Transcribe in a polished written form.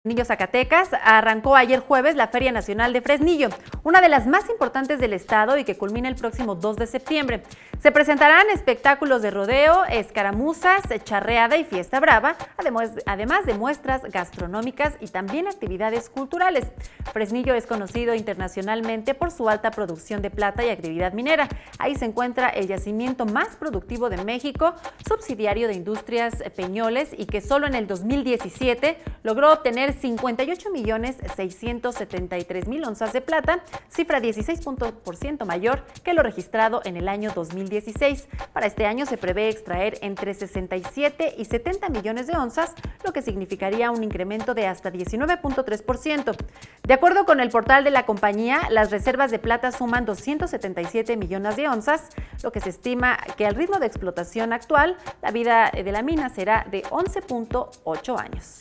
Fresnillo, Zacatecas, arrancó ayer jueves la Feria Nacional de Fresnillo, una de las más importantes del estado y que culmina el próximo 2 de septiembre. Se presentarán espectáculos de rodeo, escaramuzas, charreada y fiesta brava, además de muestras gastronómicas y también actividades culturales. Fresnillo es conocido internacionalmente por su alta producción de plata y actividad minera. Ahí se encuentra el yacimiento más productivo de México, subsidiario de Industrias Peñoles, y que solo en el 2017 logró obtener 58.673.000 onzas de plata, cifra 16% mayor que lo registrado en el año 2016. Para este año se prevé extraer entre 67 y 70 millones de onzas, lo que significaría un incremento de hasta 19.3%. De acuerdo con el portal de la compañía, las reservas de plata suman 277 millones de onzas, lo que se estima que al ritmo de explotación actual, la vida de la mina será de 11.8 años.